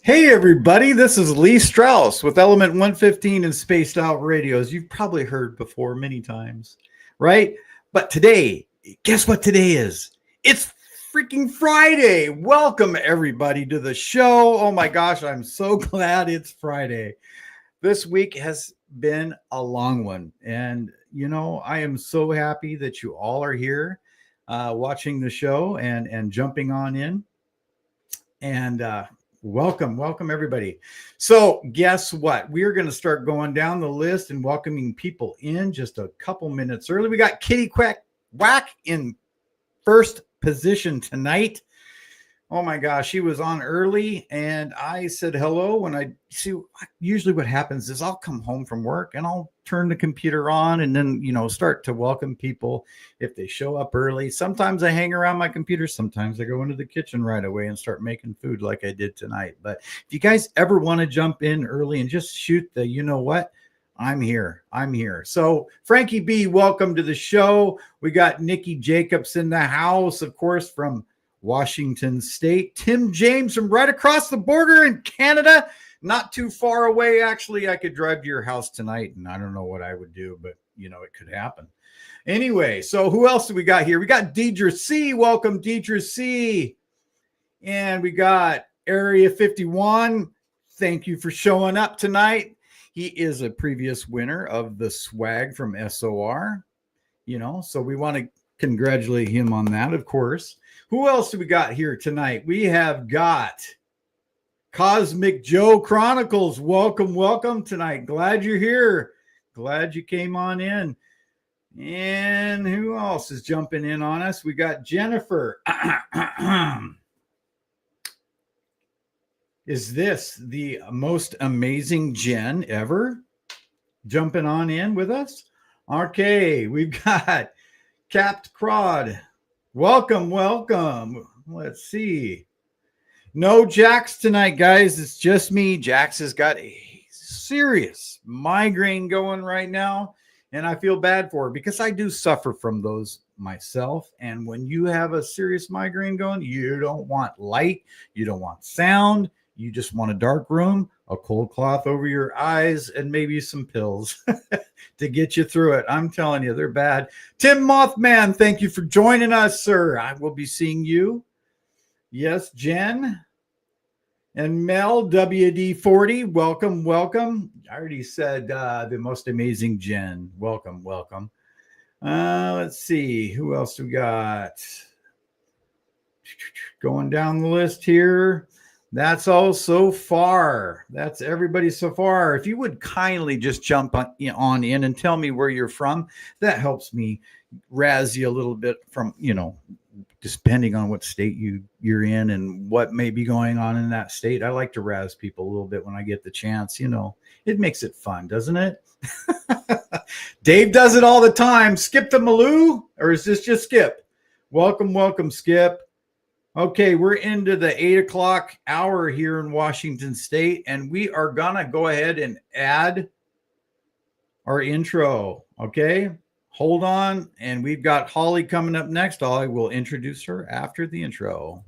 Hey everybody, this is Lee Strauss with Element 115 and Spaced Out Radios. You've probably heard before many times, right? But today, guess what today is? It's freaking Friday. Welcome everybody to the show. Oh my gosh, I'm so glad it's Friday. This week has been a long one. And you know, I am so happy that you all are here watching the show and jumping on in. And welcome everybody. So guess what? We're going to start going down the list and welcoming people in just a couple minutes early. We got Kitty Quack Whack in first position tonight. Oh my gosh, she was on early and I said hello. When I see, usually what happens is I'll come home from work and I'll turn the computer on and then, start to welcome people if they show up early. Sometimes I hang around my computer. Sometimes I go into the kitchen right away and start making food like I did tonight. But if you guys ever want to jump in early and just shoot the, you know what? I'm here. So Frankie B, welcome to the show. We got Nikki Jacobs in the house, of course, from Washington State. Tim James from right across the border in Canada, not too far away. Actually, I could drive to your house tonight and I don't know what I would do, but it could happen. Anyway, so who else do we got here? We got Deidre C. Welcome, Deidre C. And we got Area 51. Thank you for showing up tonight. He is a previous winner of the swag from SOR, so we want to congratulate him on that, of course. Who else do we got here tonight? We have got Cosmic Joe Chronicles. Welcome tonight. Glad you're here. Glad you came on in. And who else is jumping in on us? We got Jennifer. Is this the most amazing Jen ever jumping on in with us? Okay, we've got Capped Crod. Welcome. Let's see. No Jax tonight, guys. It's just me. Jax has got a serious migraine going right now, and I feel bad for her because I do suffer from those myself. And when you have a serious migraine going, you don't want light, you don't want sound, you just want a dark room, a cold cloth over your eyes, and maybe some pills to get you through it. I'm telling you, they're bad. Tim Mothman, thank you for joining us, sir. I will be seeing you. Yes, Jen. And Mel, WD40, welcome. I already said the most amazing Jen. Welcome. Let's see. Who else we got? Going down the list here. That's all so far. That's everybody so far. If you would kindly just jump on in and tell me where you're from, that helps me razz you a little bit from, depending on what state you're in and what may be going on in that state. I like to razz people a little bit when I get the chance. It makes it fun, doesn't it? Dave does it all the time. Skip the Maloo, or is this just Skip? Welcome, Skip. Okay, we're into the 8 o'clock hour here in Washington State, and we are gonna go ahead and add our intro. Okay, hold on, and we've got Holly coming up next. I will introduce her after the intro.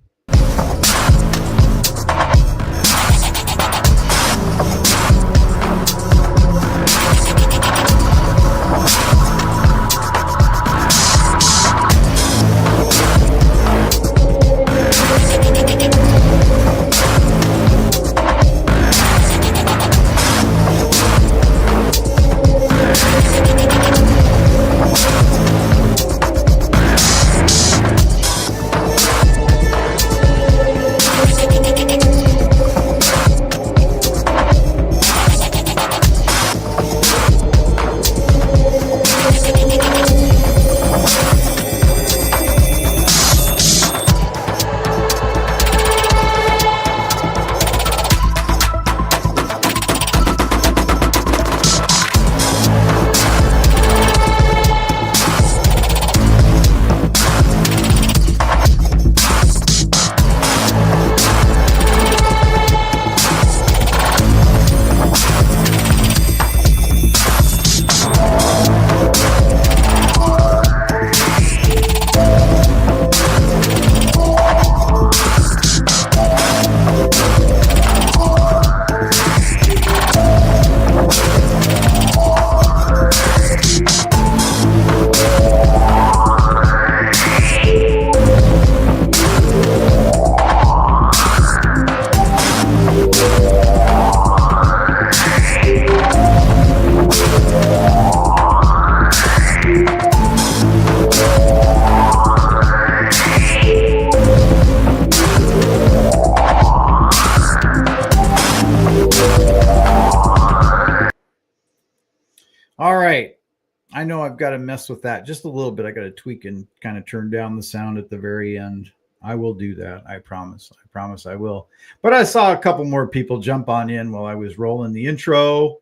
I know I've got to mess with that just a little bit. I got to tweak and kind of turn down the sound at the very end. I will do that. I promise. I promise I will. But I saw a couple more people jump on in while I was rolling the intro.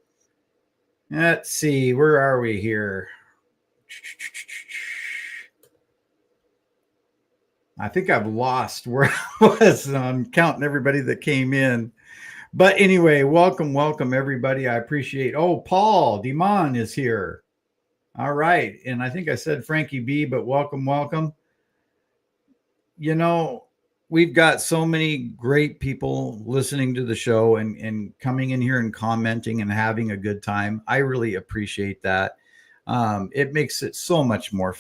Let's see. Where are we here? I think I've lost where I was on counting everybody that came in. But anyway, welcome everybody. I appreciate. Oh, Paul Demon is here. All right, and I think I said Frankie B, but welcome. You know, we've got so many great people listening to the show and coming in here and commenting and having a good time. I really appreciate that. It makes it so much more,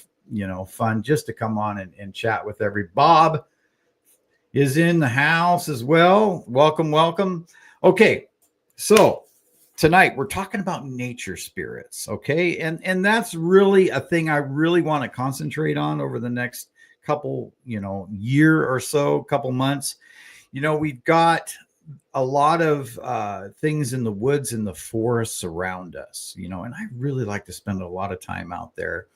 fun just to come on and chat with every Bob is in the house as well. Welcome. Okay, so tonight we're talking about nature spirits, okay? And that's really a thing I really want to concentrate on over the next couple, year or so, couple months. We've got a lot of things in the woods and the forests around us, and I really like to spend a lot of time out there.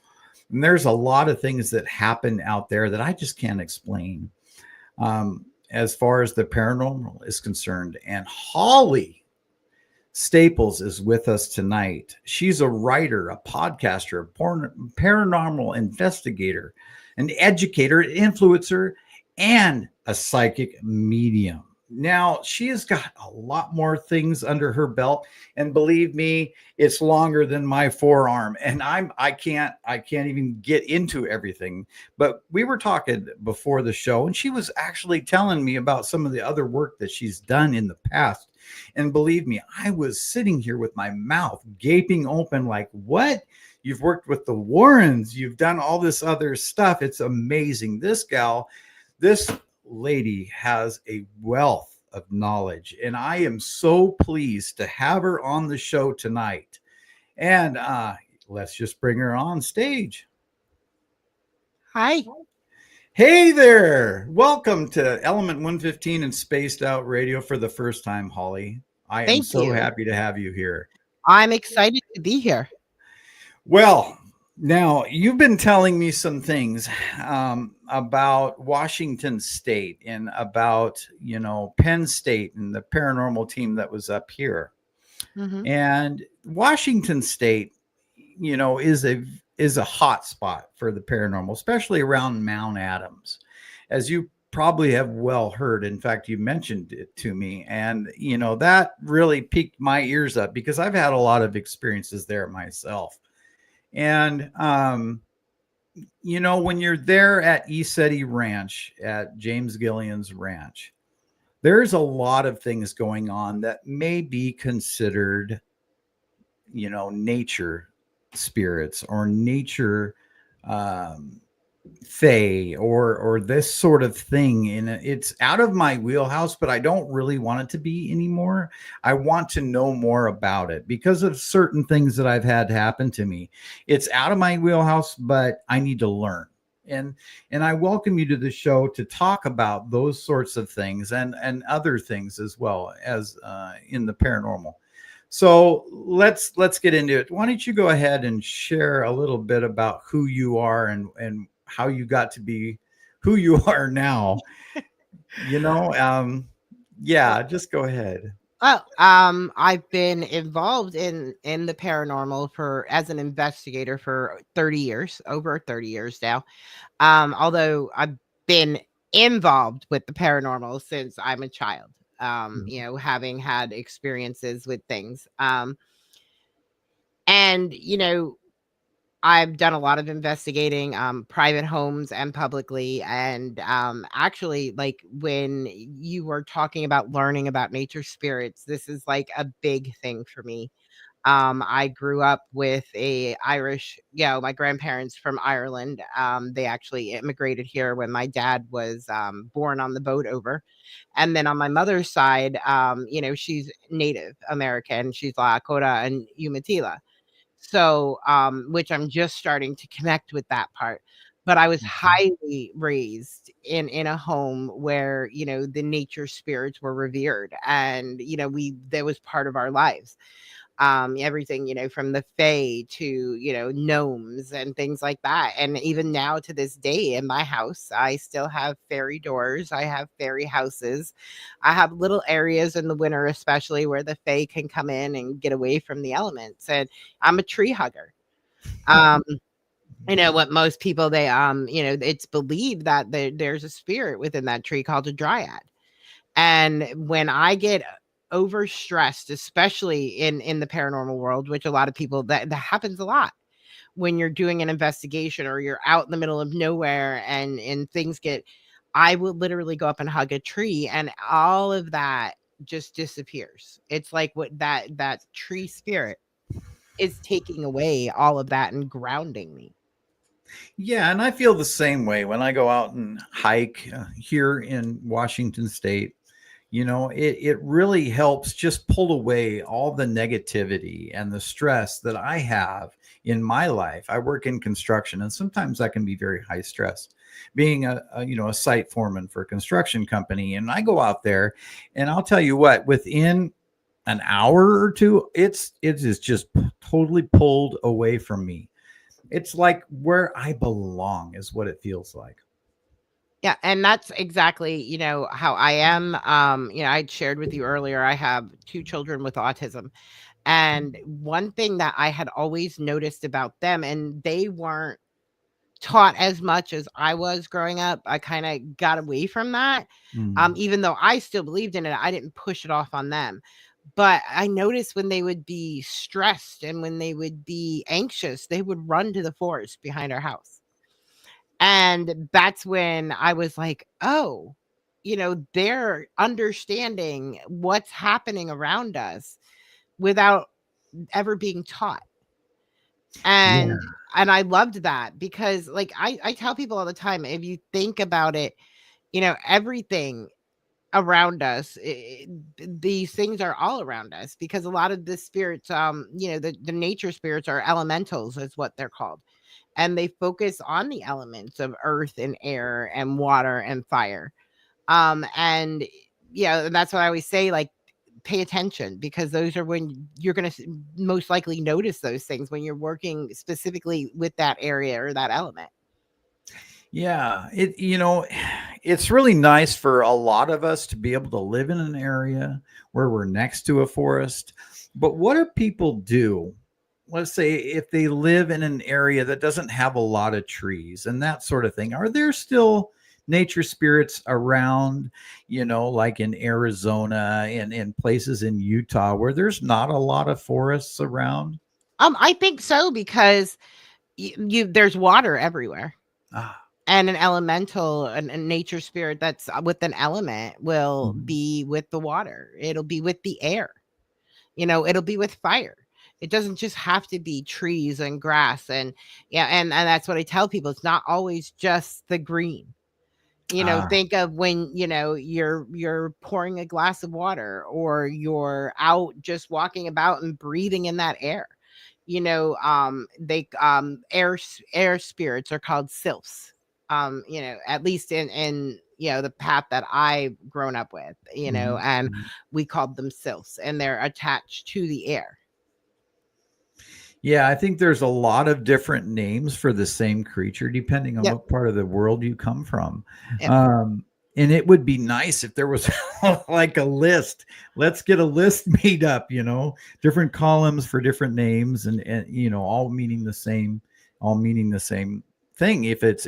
And there's a lot of things that happen out there that I just can't explain. As far as the paranormal is concerned. And Holly Staples is with us tonight. She's a writer, a podcaster, a paranormal investigator, an educator, an influencer, and a psychic medium. Now, she has got a lot more things under her belt, and believe me, it's longer than my forearm, and I can't even get into everything. But we were talking before the show, and she was actually telling me about some of the other work that she's done in the past. And believe me, I was sitting here with my mouth gaping open like, what? You've worked with the Warrens, you've done all this other stuff. It's amazing. This lady has a wealth of knowledge, and I am so pleased to have her on the show tonight. And let's just bring her on stage. Hi. Hey there. Welcome to Element 115 and Spaced Out Radio for the first time, Holly. I am Thank so you. happy to have you here. I'm excited to be here. Well, now you've been telling me some things about Washington State and about, Penn State and the paranormal team that was up here. Hmm. And Washington State, is a hot spot for the paranormal, especially around Mount Adams, as you probably have well heard. In fact, you mentioned it to me, and that really piqued my ears up because I've had a lot of experiences there myself. And when you're there at Esetti Ranch, at James Gillian's ranch, there's a lot of things going on that may be considered, nature spirits or nature um, fae or this sort of thing. And it's out of my wheelhouse, but I don't really want it to be anymore. I want to know more about it because of certain things that I've had happen to me. It's out of my wheelhouse, but I need to learn. And I welcome you to the show to talk about those sorts of things and other things as well as in the paranormal. So let's get into it. Why don't you go ahead and share a little bit about who you are and how you got to be who you are now? You know, um, yeah, just go ahead. Well, I've been involved in the paranormal for as an investigator for 30 years, over 30 years now. Although I've been involved with the paranormal since I'm a child. Having had experiences with things. And I've done a lot of investigating, private homes and publicly. And actually, like when you were talking about learning about nature spirits, this is like a big thing for me. I grew up with a Irish, my grandparents from Ireland. They actually immigrated here when my dad was born on the boat over. And then on my mother's side, she's Native American. She's Lakota and Umatilla. So, which I'm just starting to connect with that part. But I was Mhm. highly raised in a home where, the nature spirits were revered and, we that was part of our lives. Everything, from the fae to, gnomes and things like that. And even now to this day in my house, I still have fairy doors. I have fairy houses. I have little areas in the winter, especially where the fae can come in and get away from the elements. And I'm a tree hugger. Um, what most people it's believed that there's a spirit within that tree called a dryad. And when I get overstressed, especially in the paranormal world, which a lot of people that happens a lot when you're doing an investigation or you're out in the middle of nowhere and things get, I will literally go up and hug a tree and all of that just disappears. It's like what that tree spirit is taking away all of that and grounding me. Yeah, and I feel the same way when I go out and hike here in Washington State. It really helps just pull away all the negativity and the stress that I have in my life. I work in construction, and sometimes that can be very high stress. Being a site foreman for a construction company, and I go out there, and I'll tell you what, within an hour or two, it is just totally pulled away from me. It's like where I belong is what it feels like. Yeah, and that's exactly, how I am. I'd shared with you earlier, I have two children with autism. And one thing that I had always noticed about them, and they weren't taught as much as I was growing up. I kind of got away from that. Mm. Even though I still believed in it, I didn't push it off on them. But I noticed when they would be stressed and when they would be anxious, they would run to the forest behind our house. And that's when I was like, oh, they're understanding what's happening around us without ever being taught. Yeah. And I loved that because like I tell people all the time, if you think about it, everything around us, these things are all around us because a lot of the spirits, the nature spirits are elementals is what they're called. And they focus on the elements of earth and air and water and fire. And yeah, and that's what I always say, like, pay attention because those are when you're going to most likely notice those things when you're working specifically with that area or that element. Yeah, it's really nice for a lot of us to be able to live in an area where we're next to a forest. But what do people do? Let's say if they live in an area that doesn't have a lot of trees and that sort of thing, are there still nature spirits around, like in Arizona and in places in Utah where there's not a lot of forests around? I think so because there's water everywhere. Ah, And an elemental, a nature spirit that's with an element will mhm. be with the water. It'll be with the air. It'll be with fire. It doesn't just have to be trees and grass and yeah, and that's what I tell people. It's not always just the green. Ah, Think of when, you're pouring a glass of water or you're out just walking about and breathing in that air. They air spirits are called sylphs. At least in the path that I've grown up with, mhm, and mhm. we called them sylphs and they're attached to the air. Yeah, I think there's a lot of different names for the same creature depending on Yep. what part of the world you come from. Yep. Um, and it would be nice if there was like a list. Let's get a list made up, different columns for different names and all meaning the same thing. If it's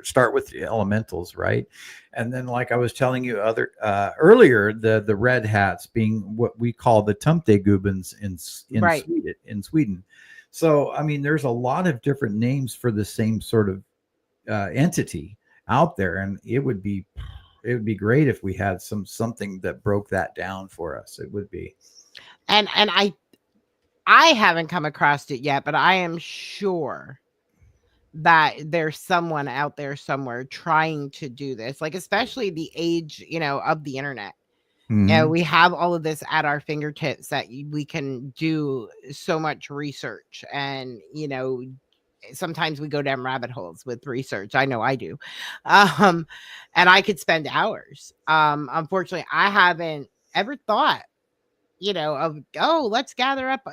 start with the elementals, right? And then like I was telling you other earlier, the red hats being what we call the Tumtegubens in Right. Sweden. So I mean, there's a lot of different names for the same sort of entity out there, and it would be great if we had something that broke that down for us. It would be. And I haven't come across it yet, but I am sure that there's someone out there somewhere trying to do this, like especially the age, of the internet. Mhm. We have all of this at our fingertips that we can do so much research and sometimes we go down rabbit holes with research. I know I do. um and I could spend hours. Unfortunately I haven't ever thought of, oh, let's gather up,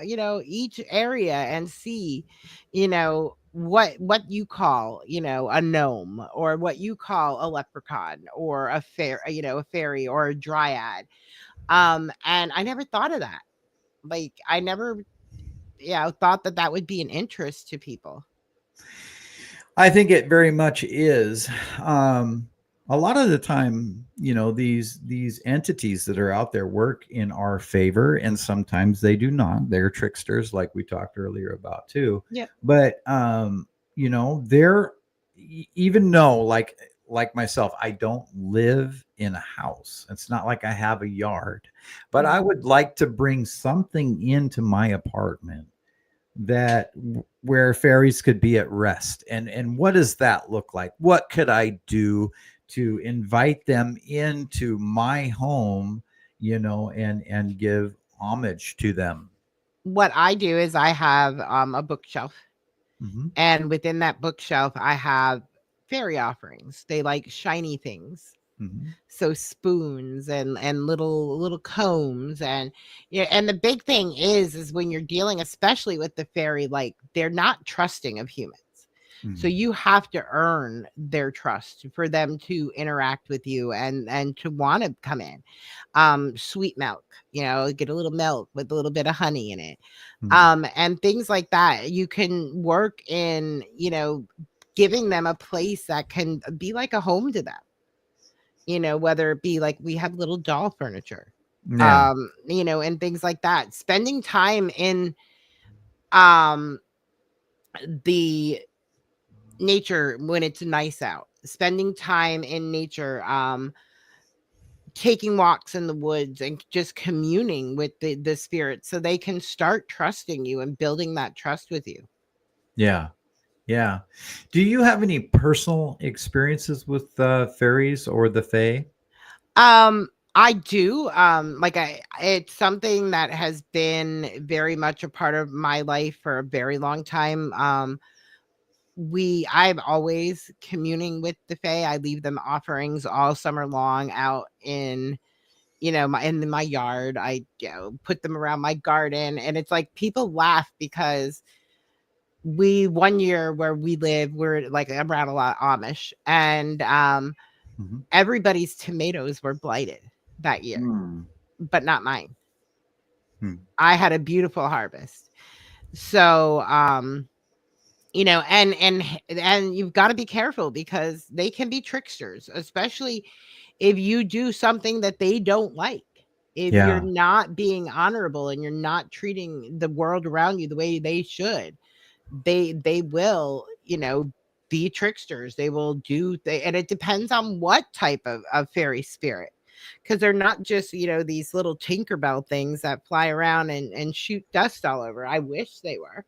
each area and see, what you call, a gnome, or what you call a leprechaun, or a fairy, or a dryad. And I never thought of that. Like, I never, thought that that would be an interest to people. I think it very much is. Um, a lot of the time, these entities that are out there work in our favor, and sometimes they do not. They're tricksters, like we talked earlier about too. Yeah. But they're even though, like myself, I don't live in a house. It's not like I have a yard, but I Mhm. would like to bring something into my apartment that where fairies could be at rest. And what does that look like? What could I do to invite them into my home, and give homage to them? What I do is I have a bookshelf, Hmm. and within that bookshelf, I have fairy offerings. They like shiny things. Hmm. So spoons and little combs, and yeah, and the big thing is when you're dealing especially with the fairy, like, they're not trusting of humans. So Hmm. you have to earn their trust for them to interact with you and to want to come in. Sweet milk, get a little milk with a little bit of honey in it. Hmm. And things like that. You can work in, giving them a place that can be like a home to them, whether it be like we have little doll furniture, Yeah. and things like that. Spending time in um the nature when it's nice out. Spending time in nature, taking walks in the woods and just communing with the spirits so they can start trusting you and building that trust with you. Yeah. Yeah. Do you have any personal experiences with fairies or the fae? I do. Like, it's something that has been very much a part of my life for a very long time. I'm always communing with the fae. I leave them offerings all summer long out in, my yard. I, put them around my garden, and it's like people laugh because one year where we live, we're like around a lot of Amish, and Hmm. everybody's tomatoes were blighted that year, Hmm. but not mine. Hmm. I had a beautiful harvest. So, and you've got to be careful because they can be tricksters, especially if you do something that they don't like. If you're Yeah. not being honorable and you're not treating the world around you the way they should, they will, be tricksters. They will and it depends on what type of fairy spirit, because they're not just, these little Tinkerbell things that fly around and shoot dust all over. I wish they were,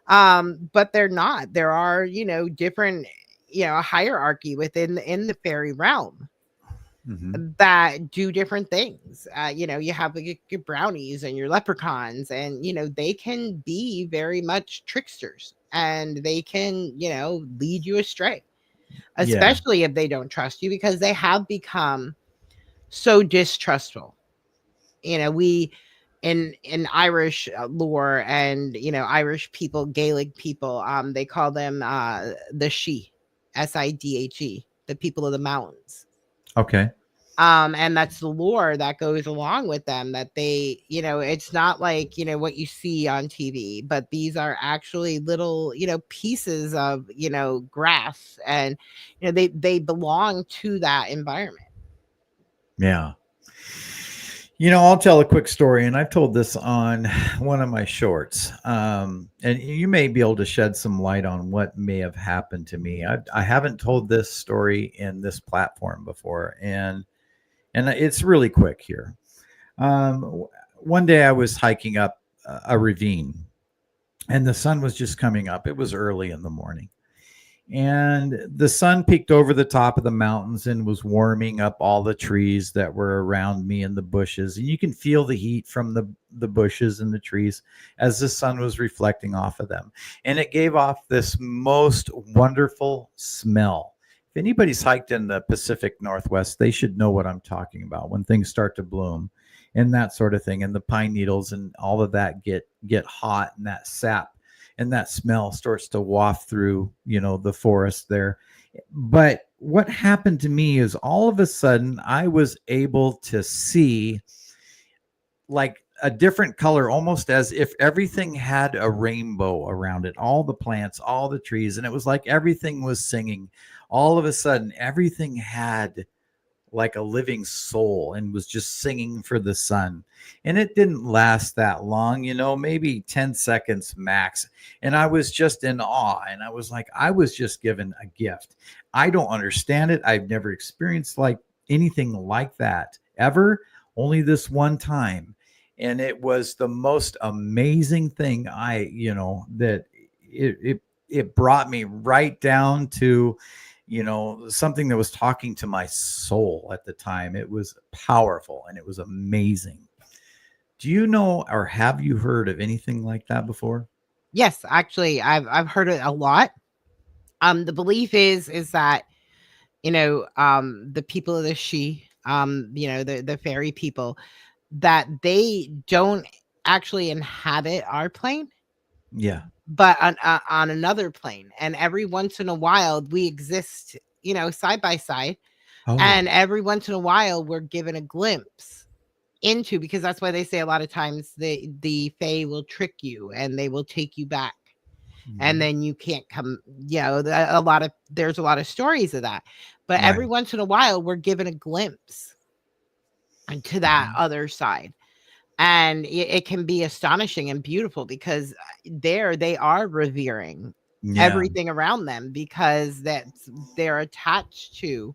but they're not. There are, different, hierarchy within in the fairy realm Hmm. that do different things. You have like your brownies and your leprechauns, and they can be very much tricksters, and they can, lead you astray, Yeah. especially if they don't trust you, because they have become so distrustful. We in Irish lore, and Irish people, Gaelic people, they call them the Sidhe, the people of the mountains. Okay. And that's the lore that goes along with them, that they, it's not like, what you see on TV, but these are actually little, pieces of, grass, and they belong to that environment. Yeah. I'll tell a quick story, and I've told this on one of my shorts. And you may be able to shed some light on what may have happened to me. I haven't told this story in this platform before, and it's really quick here. One day I was hiking up a ravine, and the sun was just coming up. It was early in the morning, and the sun peeked over the top of the mountains and was warming up all the trees that were around me and the bushes, and you can feel the heat from the bushes and the trees as the sun was reflecting off of them, and it gave off this most wonderful smell. If anybody's hiked in the Pacific Northwest, they should know what I'm talking about when things start to bloom. and that sort of thing, and the pine needles and all of that get hot, and that sap and that smell starts to waft through, the forest there. But what happened to me is all of a sudden I was able to see like a different color, almost as if everything had a rainbow around it, all the plants, all the trees, and it was like everything was singing. All of a sudden everything had like a living soul and was just singing for the sun. And it didn't last that long, maybe 10 seconds max. And I was just in awe. And I was like, I was just given a gift. I don't understand it. I've never experienced like anything like that ever, only this one time. And it was the most amazing thing that it brought me right down to something that was talking to my soul at the time. It was powerful and it was amazing. Do you know or have you heard of anything like that before? Yes, actually, I've heard it a lot. The belief is that the people of the she, the fairy people, that they don't actually inhabit our plane, Yeah. but on another plane. And every once in a while, we exist, side by side. Oh. And every once in a while, we're given a glimpse into, because that's why they say a lot of times the fae will trick you and they will take you back. And Mhm. then you can't come, there's a lot of stories of that. But every Right. once in a while, we're given a glimpse into that Mhm. other side. And it can be astonishing and beautiful, because there they are revering Yeah. everything around them, because they're attached to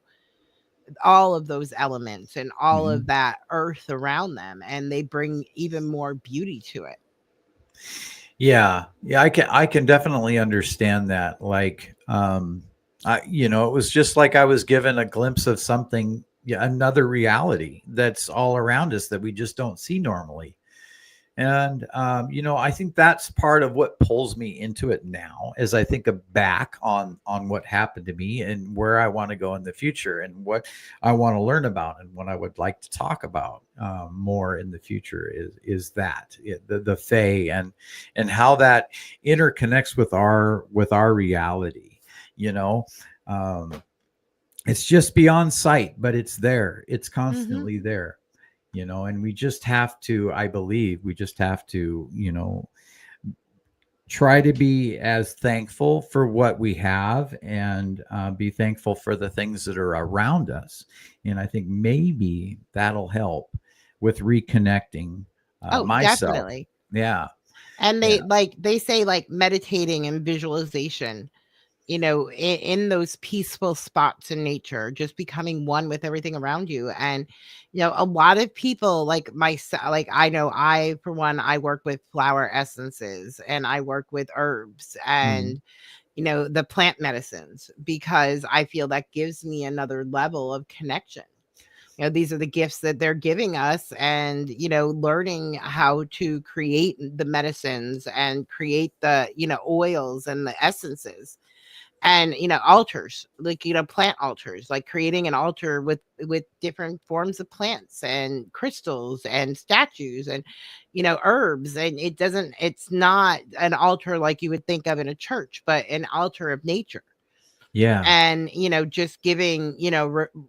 all of those elements and all of Mhm. that earth around them, and they bring even more beauty to it. Yeah. Yeah, I can definitely understand that. Like it was just like I was given a glimpse of something, yeah, another reality that's all around us that we just don't see normally. And I think that's part of what pulls me into it now, as I think of back on what happened to me and where I want to go in the future and what I want to learn about and what I would like to talk about more in the future is that the Fae and how that interconnects with our reality. You know, um, it's just beyond sight, but it's there. It's Hmm. constantly there, and we just have to, I believe we just have to, try to be as thankful for what we have and be thankful for the things that are around us. And I think maybe that'll help with reconnecting Oh, myself. definitely. Yeah. And Yeah. they say, like, meditating and visualization, in those peaceful spots in nature, just becoming one with everything around you. And a lot of people, like myself, like, I know, I for one, I work with flower essences and I work with herbs Mhm. and the plant medicines, because I feel that gives me another level of connection. These are the gifts that they're giving us, and learning how to create the medicines and create the oils and the essences, and altars, like plant altars, like creating an altar with different forms of plants and crystals and statues and herbs. And it's not an altar like you would think of in a church, but an altar of nature. Yeah. And just giving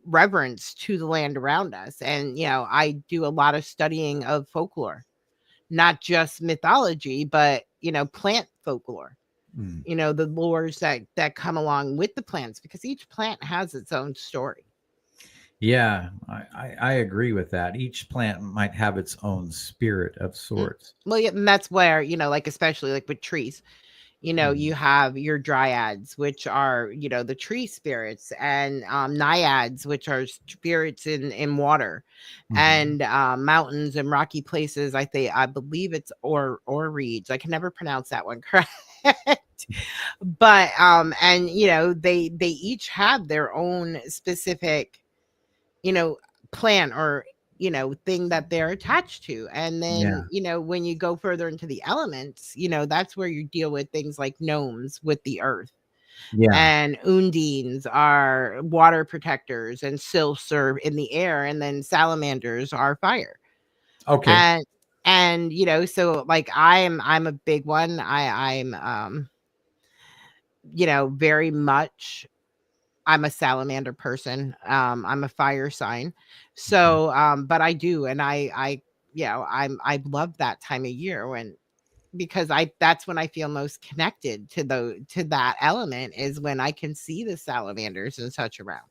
reverence to the land around us. And I do a lot of studying of folklore, not just mythology, but plant folklore, Mm. the lores that come along with the plants, because each plant has its own story. Yeah, I agree with that. Each plant might have its own spirit of Mm. sorts. Well, yeah, and that's where, like, especially like with trees, Mhm. you have your dryads, which are, the tree spirits, and naiads, which are spirits in water, Mhm. and mountains and rocky places. I believe it's or reeds. I can never pronounce that one correct. But and they each have their own specific, you know plan, or thing that they're attached to. And then Yeah. when you go further into the elements, that's where you deal with things like gnomes with the earth, Yeah. and undines are water protectors, and sylphs are in the air, and then salamanders are fire. Okay. And so like I'm a big one. I'm very much, I'm a salamander person. I'm a fire sign. Okay. So but I do, and I love that time of year when, because I that's when I feel most connected to that element, is when I can see the salamanders and such around.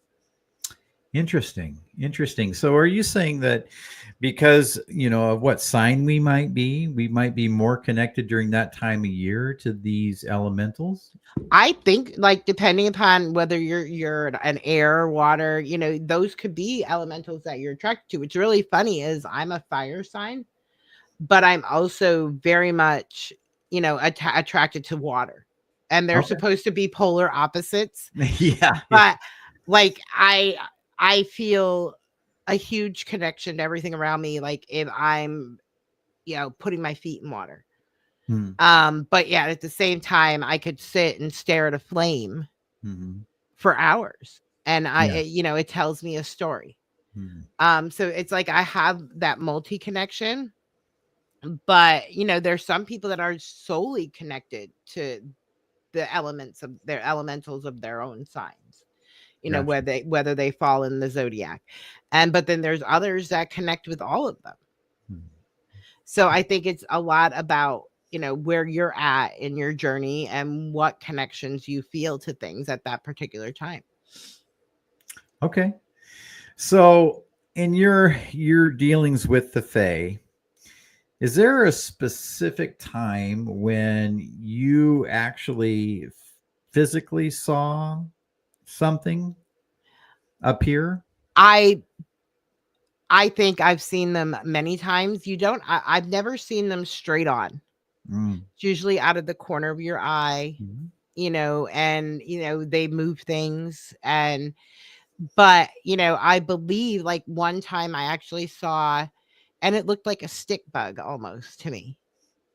Interesting. Interesting. So are you saying that because, of what sign we might be more connected during that time of year to these elementals? I think, like, depending upon whether you're an air, water, those could be elementals that you're attracted to. What's really funny is I'm a fire sign, but I'm also very much, attracted to water. And they're Okay. supposed to be polar opposites, Yeah. Yeah. but like I feel a huge connection to everything around me, like if I'm, putting my feet in water. Hmm. But yeah, at the same time, I could sit and stare at a flame Hmm. for hours, and Yeah. it tells me a story. Hmm. So it's like I have that multi connection, but there's some people that are solely connected to the elements of their elementals of their own signs, Gotcha. whether they fall in the zodiac. And but then there's others that connect with all of them. Hmm. So I think it's a lot about, where you're at in your journey and what connections you feel to things at that particular time. Okay. So in your dealings with the Fae, is there a specific time when you actually physically saw something appear? I I think I've seen them many times. I've never seen them straight on. Mm. It's usually out of the corner of your eye, Mhm. and they move things. And but I believe, like, one time I actually saw, and it looked like a stick bug almost to me.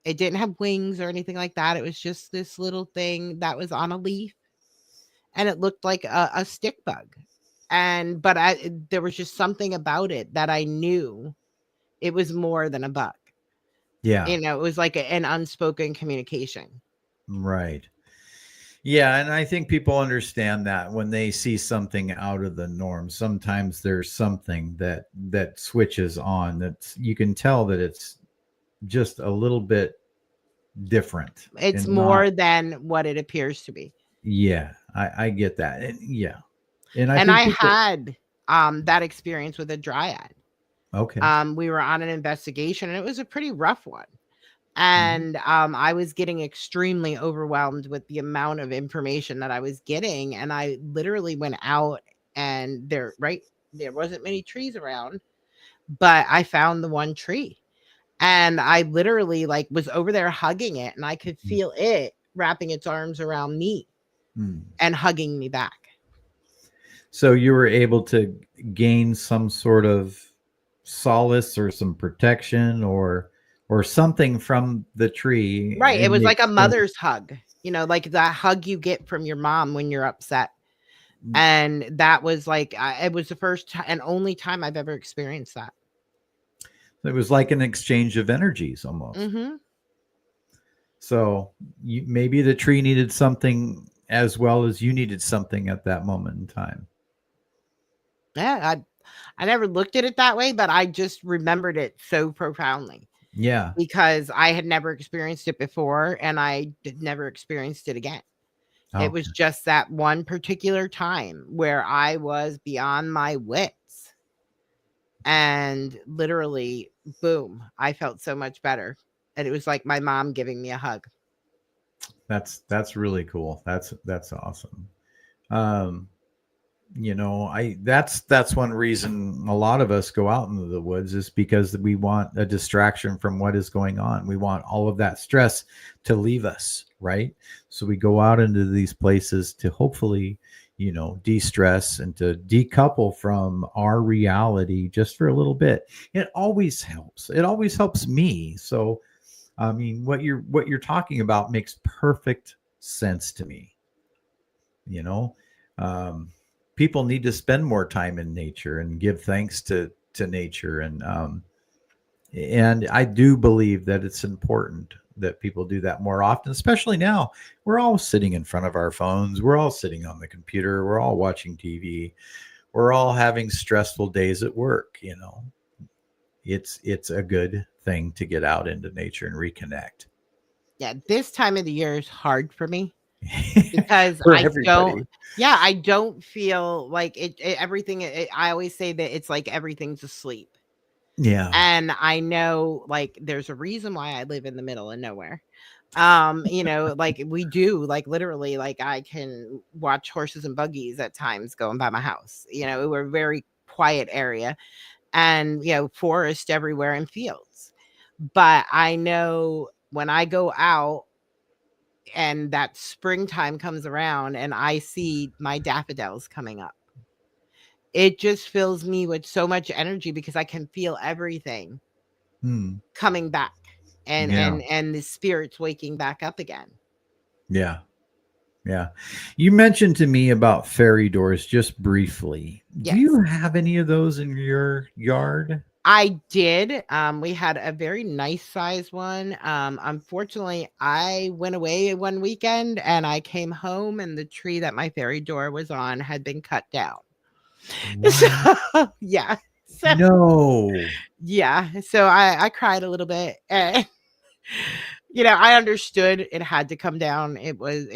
It didn't have wings or anything like that. It was just this little thing that was on a leaf, and it looked like a stick bug. And but there was just something about it that I knew it was more than a bug. Yeah, It was like an unspoken communication. right. Yeah, and I think people understand that when they see something out of the norm. Sometimes there's something that switches on, that you can tell that it's just a little bit different It's and not. more than what it appears to be. Yeah, I get that. And yeah. And I And I think people. had that experience with a dryad. Okay. We were on an investigation, and it was a pretty rough one. Mhm. And I was getting extremely overwhelmed with the amount of information that I was getting. And I literally went out, and there wasn't many trees around, but I found the one tree. And I literally, like, was over there hugging it, and I could feel it wrapping its arms around me Mm. and hugging me back. So you were able to gain some sort of solace or some protection or something from the tree Right. It in was the like a extent. mother's hug, like that hug you get from your mom when you're upset. And that was like, it was the first and only time I've ever experienced that. It was like an exchange of energies almost. Hmm. So maybe the tree needed something as well as you needed something at that moment in time. Yeah. I never looked at it that way, but I just remembered it so profoundly Yeah. because I had never experienced it before, and I never experienced it again. It was Okay. just that one particular time where I was beyond my wits, and literally, boom, I felt so much better. And it was like my mom giving me a hug. That's really cool. That's awesome. Um, I that's one reason a lot of us go out into the woods, is because we want a distraction from what is going on. We want all of that stress to leave us, right? So we go out into these places to hopefully, de-stress and to decouple from our reality just for a little bit. It always helps. It always helps me. So I mean, what you're talking about makes perfect sense to me. you know um, People need to spend more time in nature and give thanks to nature, and And I do believe that it's important that people do that more often, especially now. We're all sitting in front of our phones, we're all sitting on the computer, we're all watching TV, we're all having stressful days at work, you know. It's a good thing to get out into nature and reconnect. Yeah, this time of the year is hard for me because For I don't everybody. yeah, I don't feel like everything I always say that it's like everything's asleep. Yeah. And I know like there's a reason why I live in the middle of nowhere. Like we do, like literally, like I can watch horses and buggies at times going by my house. We're a very quiet area and forest everywhere and fields. But I know when I go out and that springtime comes around and I see my daffodils coming up, it just fills me with so much energy because I can feel everything Hmm. coming back and Yeah. and and the spirits waking back up again. Yeah. Yeah. You mentioned to me about fairy doors just briefly. Do Yes. you have any of those in your yard? I did. We had a very nice size one. Unfortunately, I went away one weekend and I came home and the tree that my fairy door was on had been cut down. What? So, yeah. So, No. yeah. So I cried a little bit. And, I understood it had to come down. It was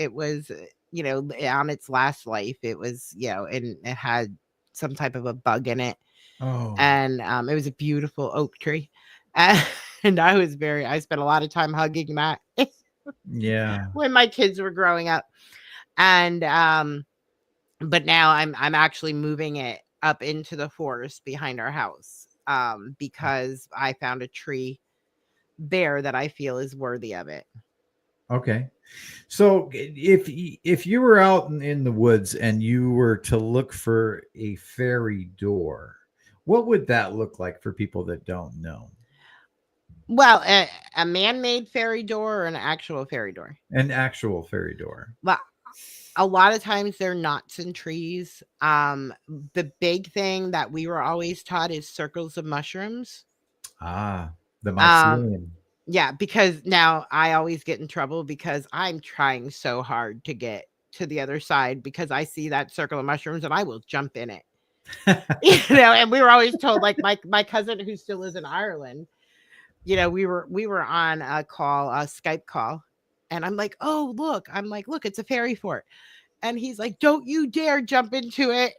on its last life. It was, and it had some type of a bug in it. Oh. And it was a beautiful oak tree. And, and I spent a lot of time hugging that Yeah. when my kids were growing up. And but now I'm actually moving it up into the forest behind our house because I found a tree there that I feel is worthy of it. Okay. So if you were out in the woods and you were to look for a fairy door, what would that look like for people that don't know? Well, a man-made fairy door or an actual fairy door? An actual fairy door. Well, a lot of times they're knots and trees. The big thing that we were always taught is circles of mushrooms. Ah, the Um, mycelium. yeah, because now I always get in trouble because I'm trying so hard to get to the other side because I see that circle of mushrooms and I will jump in it. And we were always told, like my cousin who still lives in Ireland, we were on a Skype call, and I'm like, "Oh, look." I'm like, "Look, it's a fairy fort." And he's like, "Don't you dare jump into it."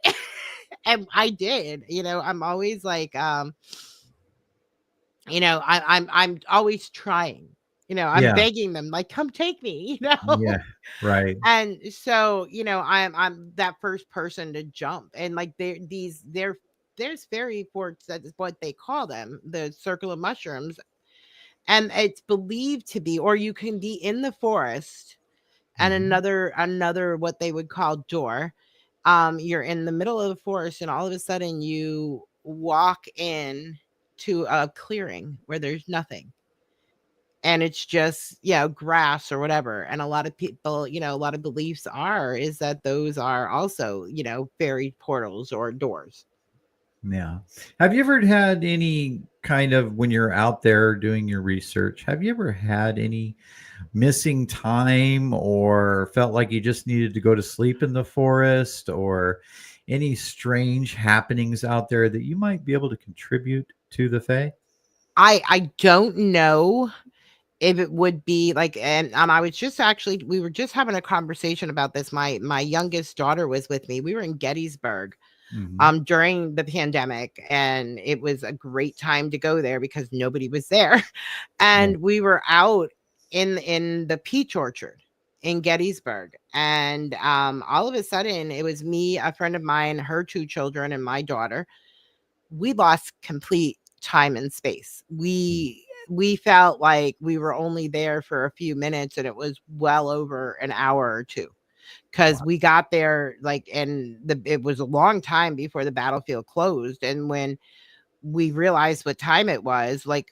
And I did. I'm always like, I'm always trying. I'm Yeah. begging them, like, "Come take me," Yeah. Right. And so, I'm that first person to jump. And like there's fairy forts, that is what they call them, the circle of mushrooms. And it's believed to be, or you can be in the forest and Mhm. another what they would call door. You're in the middle of the forest and all of a sudden you walk in to a clearing where there's nothing. And it's just, grass or whatever. And a lot of people, a lot of beliefs is that those are also, fairy portals or doors. Yeah. Have you ever had any kind of, when you're out there doing your research, have you ever had any missing time or felt like you just needed to go to sleep in the forest, or any strange happenings out there that you might be able to contribute to the Fae? I don't know if it would be like, and I was just actually we were just having a conversation about this. My youngest daughter was with me. We were in Gettysburg Hmm. during the pandemic, and it was a great time to go there because nobody was there. Yeah. And we were out in the peach orchard in Gettysburg, and all of a sudden it was me, a friend of mine, her two children, and my daughter. We lost complete time and space. We felt like we were only there for a few minutes and it was well over an hour or two, because Wow. we got there like, and it was a long time before the battlefield closed. And when we realized what time it was, like,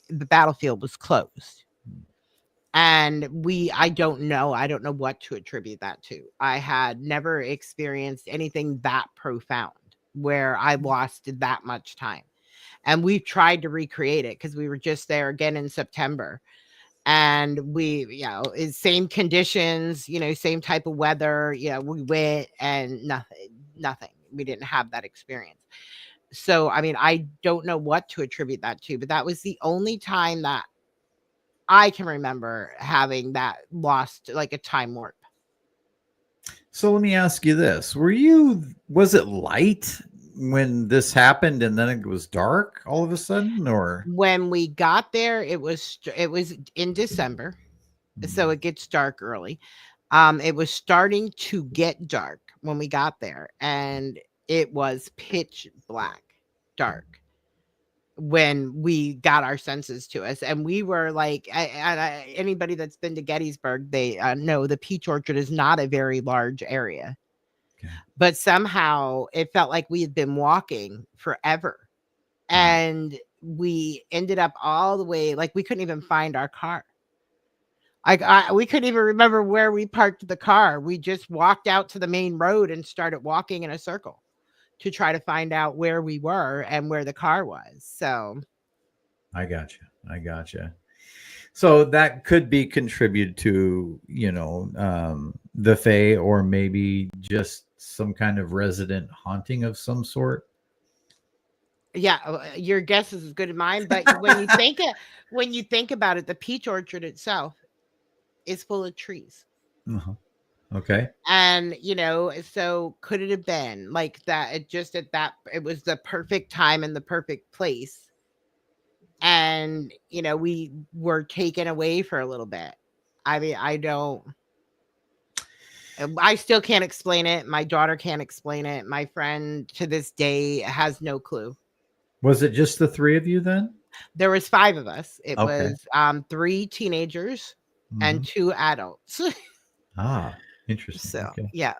the battlefield was closed. And I don't know what to attribute that to. I had never experienced anything that profound where I lost that much time. And we tried to recreate it because we were just there again in September. And same conditions, same type of weather, we went and nothing. We didn't have that experience. So, I mean, I don't know what to attribute that to, but that was the only time that I can remember having that lost, like a time warp. So let me ask you this. Was it light when this happened and then it was dark all of a sudden, or? When we got there, it was in December, so it gets dark early. It was starting to get dark when we got there, and it was pitch black, dark when we got our senses to us. And we were like, anybody that's been to Gettysburg, they know the peach orchard is not a very large area. Okay. But somehow it felt like we had been walking forever. And we ended up all the way, like we couldn't even find our car. We couldn't even remember where we parked the car. We just walked out to the main road and started walking in a circle to try to find out where we were and where the car was. So I gotcha. So that could be contributed to, the Fae, or maybe just some kind of resident haunting of some sort. yeah, your guess is as good as mine. But when you think about it, the peach orchard itself is full of trees. Uh-huh. Okay. And so could it have been like that? It was the perfect time and the perfect place. And we were taken away for a little bit. I mean, I still can't explain it. My daughter can't explain it. My friend to this day has no clue. Was it just the three of you then? There was 5 of us. It Okay. was 3 teenagers and Mhm. 2 adults. Interesting. So, Okay. yeah.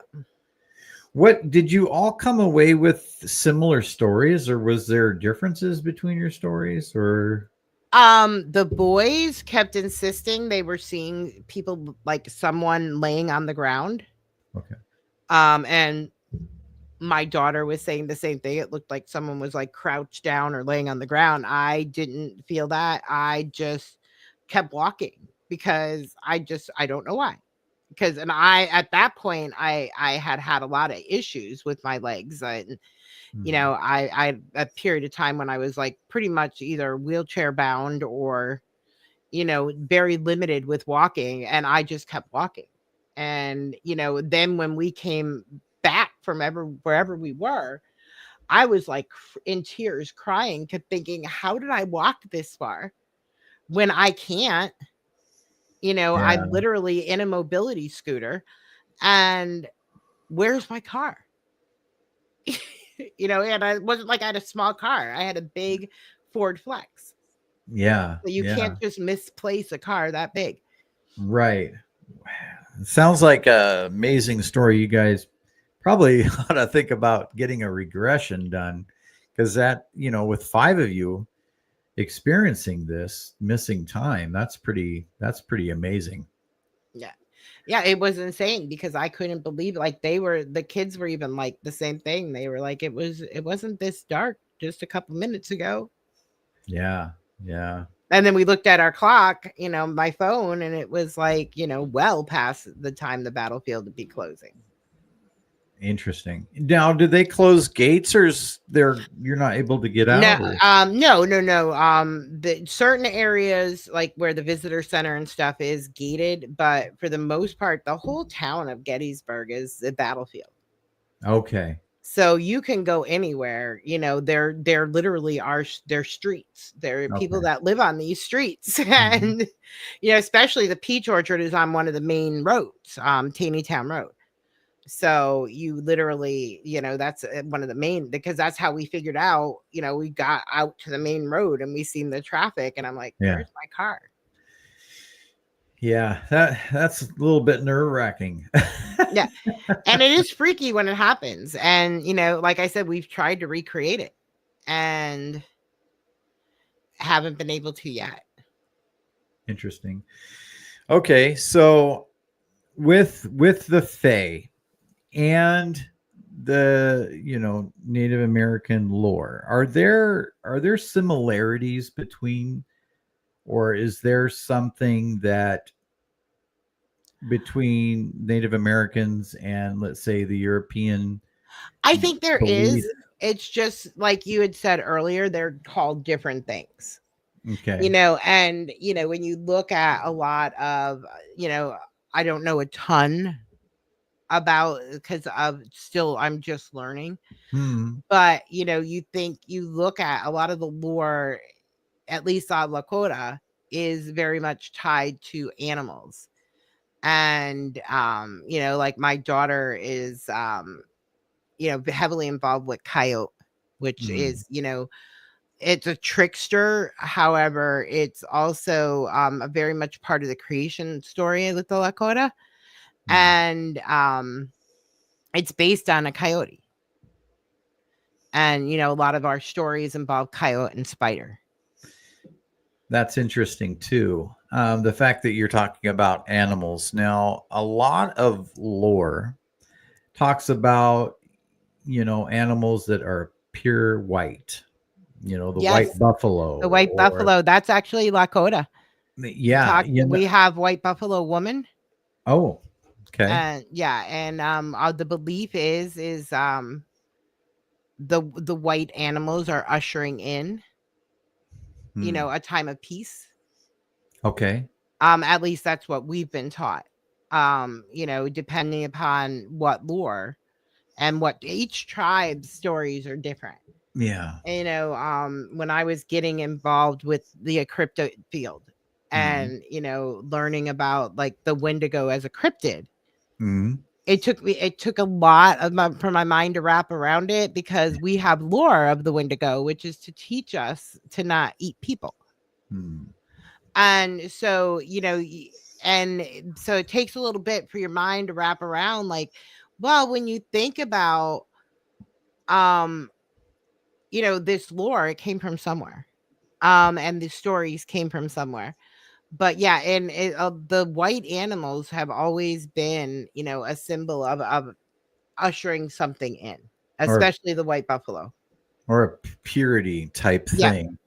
What did you all come away with similar stories, or was there differences between your stories, or? The boys kept insisting they were seeing people, like someone laying on the ground. Okay. And my daughter was saying the same thing. It looked like someone was like crouched down or laying on the ground. I didn't feel that. I just kept walking because I don't know why. Because at that point I had a lot of issues with my legs. And I a period of time when I was like pretty much either wheelchair bound or very limited with walking, and I just kept walking. And then when we came back from wherever we were, I was like in tears crying, thinking, how did I walk this far when I can't? Yeah. I'm literally in a mobility scooter, and where's my car? And I wasn't like I had a small car. I had a big Ford Flex. Yeah. So you Yeah. can't just misplace a car that big. Right. It sounds like an amazing story. You guys probably ought to think about getting a regression done, because that, with 5 of you experiencing this missing time, that's pretty amazing. Yeah. Yeah, it was insane because I couldn't believe it. Like the kids were even like the same thing. They were like, it wasn't this dark just a couple minutes ago. Yeah. Yeah. And then we looked at our clock, my phone, and it was like, well past the time the battlefield would be closing. Interesting. Now, did they close gates, or you're not able to get No, out, or? no. The certain areas like where the visitor center and stuff is gated, but for the most part, the whole town of Gettysburg is the battlefield. Okay. So you can go anywhere. There literally are their streets. There are people Okay. that live on these streets, Mhm. and especially the peach orchard is on one of the main roads, Taneytown Road. So you literally, that's one of the main, because that's how we figured out, we got out to the main road and we seen the traffic, and I'm like, Yeah. where's my car? Yeah. That's a little bit nerve-wracking. Yeah. And it is freaky when it happens. And, like I said, we've tried to recreate it and haven't been able to yet. Interesting. Okay, so with the Fae and the Native American lore, are there similarities between, or is there something that between Native Americans and, let's say, the European I think there belief? is. It's just like you had said earlier, they're called different things. Okay. And when you look at a lot of, I don't know a ton about, because I'm just learning. Hmm. But you look at a lot of the lore, at least on Lakota, is very much tied to animals. And like my daughter is heavily involved with coyote, which Hmm. is it's a trickster. However, it's also a very much part of the creation story with the Lakota. Hmm. And it's based on a coyote. And a lot of our stories involve coyote and spider. That's interesting too. The fact that you're talking about animals. Now, a lot of lore talks about, animals that are pure white, the white Yes, buffalo, the white or, buffalo, that's actually Lakota. yeah, We have white buffalo woman. oh, okay. And yeah, and the belief is the white animals are ushering in, Hmm. a time of peace. Okay. At least that's what we've been taught. Depending upon what lore and what each tribe's stories are different. Yeah. When I was getting involved with the crypto field Hmm. and, learning about like the Wendigo as a cryptid, Hmm. it took a lot for my mind to wrap around it, because we have lore of the Wendigo, which is to teach us to not eat people. Hmm. And so, so it takes a little bit for your mind to wrap around, like, well, when you think about, um, this lore, it came from somewhere. And the stories came from somewhere. But yeah, and the white animals have always been, a symbol of ushering something in, Or especially the white buffalo. a purity type Yeah. thing.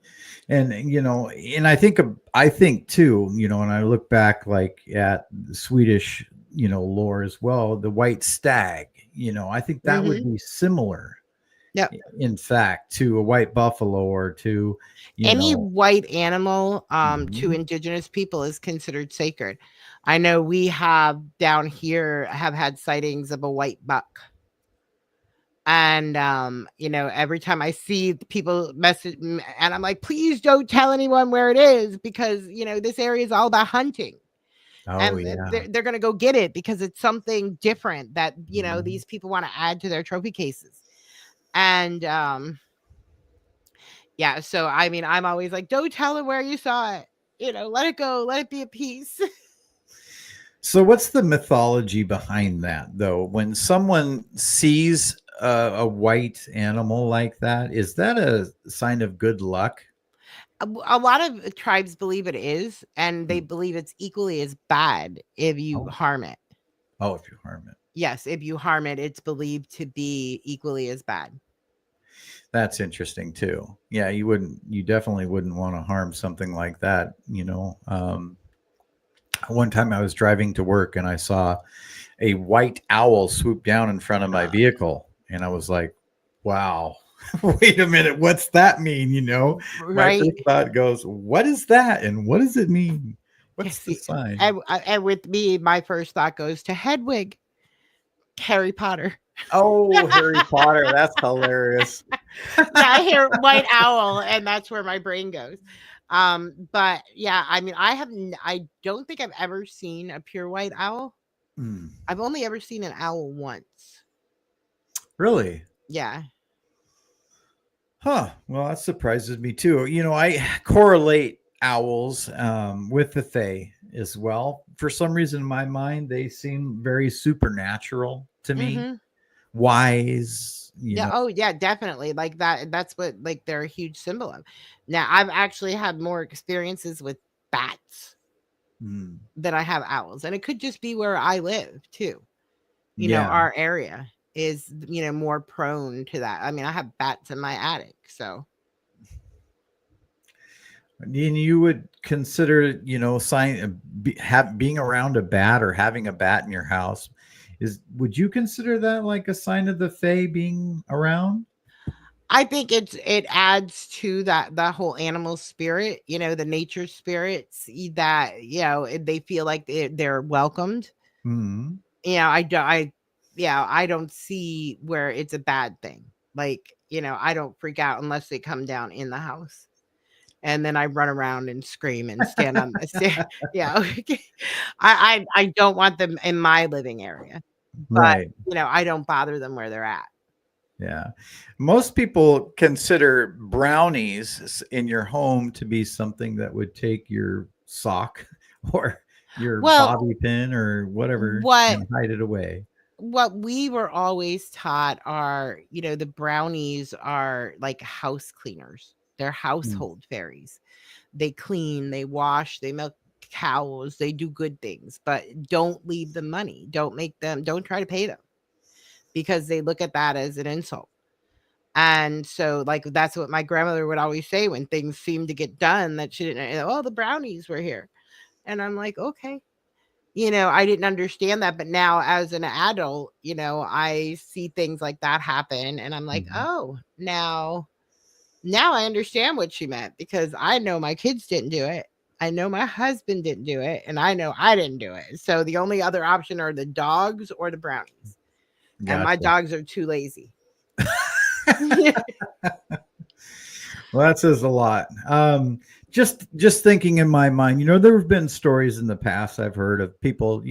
And and I think too, when I look back like at the Swedish, lore as well, the white stag, I think that would Mhm. be similar, Yep. in fact, to a white buffalo, or to, you Any know white animal to Mhm. indigenous people is considered sacred. I know we have down here have had sightings of a white buck. And every time I see people message and I'm like, please don't tell anyone where it is, because this area is all about hunting. Oh And yeah. they're going to go get it because it's something different that Mhm. these people want to add to their trophy cases. And yeah, so I mean, I'm always like, don't tell them where you saw it. Let it go, let it be a piece. So what's the mythology behind that, though? When someone sees a white animal like that, is that a sign of good luck? A lot of tribes believe it is, and they Hmm. believe it's equally as bad if you Oh, harm it. oh, if you harm it. Yes, if you harm it, it's believed to be equally as bad. That's interesting too. Yeah, you definitely wouldn't want to harm something like that. One time I was driving to work and I saw a white owl swoop down in front of my vehicle, and I was like, "Wow, wait a minute, what's that mean?" My Right? first thought goes, "What is that, and what does it mean? Yeah, What's the see, sign?" and with me, my first thought goes to Hedwig, Harry Potter. Oh, Harry Potter, that's hilarious. Yeah, I hear white owl, and that's where my brain goes. But yeah, I mean, I don't think I've ever seen a pure white owl. Hmm. I've only ever seen an owl once. Really? Yeah. Huh. Well, that surprises me too. I correlate owls with the Fae as well. For some reason, in my mind, they seem very supernatural to me, Mhm. wise. Yeah, oh yeah, definitely. Like that's what, like, they're a huge symbol of. Now, I've actually had more experiences with bats Mm, than I have owls, and it could just be where I live too, yeah. our area. is, more prone to that. I mean, I have bats in my attic, so And you would consider, being around a bat or having a bat in your house would you consider that like a sign of the fae being around? I think it adds to that whole animal spirit, the nature spirits that, they feel like they're welcomed. Hmm. I don't I don't see where it's a bad thing. Like, I don't freak out unless they come down in the house. And then I run around and scream and stand on the yeah. I don't want them in my living area, but, Right. I don't bother them where they're at. Yeah. Most people consider brownies in your home to be something that would take your sock or your Well, bobby pin or whatever what and hide it away. what we were always taught are, the brownies are like house cleaners. They're Mm. household fairies. They clean, they wash, they milk cows, they do good things, but don't leave them money. Don't try to pay them because they look at that as an insult. And so, like, that's what my grandmother would always say when things seemed to get done that she didn't, oh, the brownies were here. And I'm like, okay. I didn't understand that, but now as an adult, I see things like that happen and I'm like, Mhm. "Oh, now I understand what she meant because I know my kids didn't do it. I know my husband didn't do it, and I know I didn't do it. So the only other option are the dogs or the brownies, and my Gotcha. dogs are too lazy." Well, that says a lot. Just thinking in my mind, there have been stories in the past I've heard of people,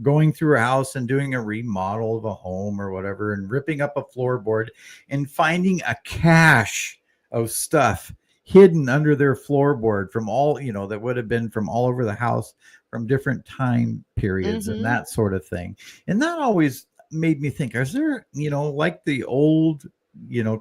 going through a house and doing a remodel of a home or whatever, and ripping up a floorboard and finding a cache of stuff hidden under their floorboard from all, that would have been from all over the house from different time periods and Mhm. that sort of thing. And that always made me think, is there, like the old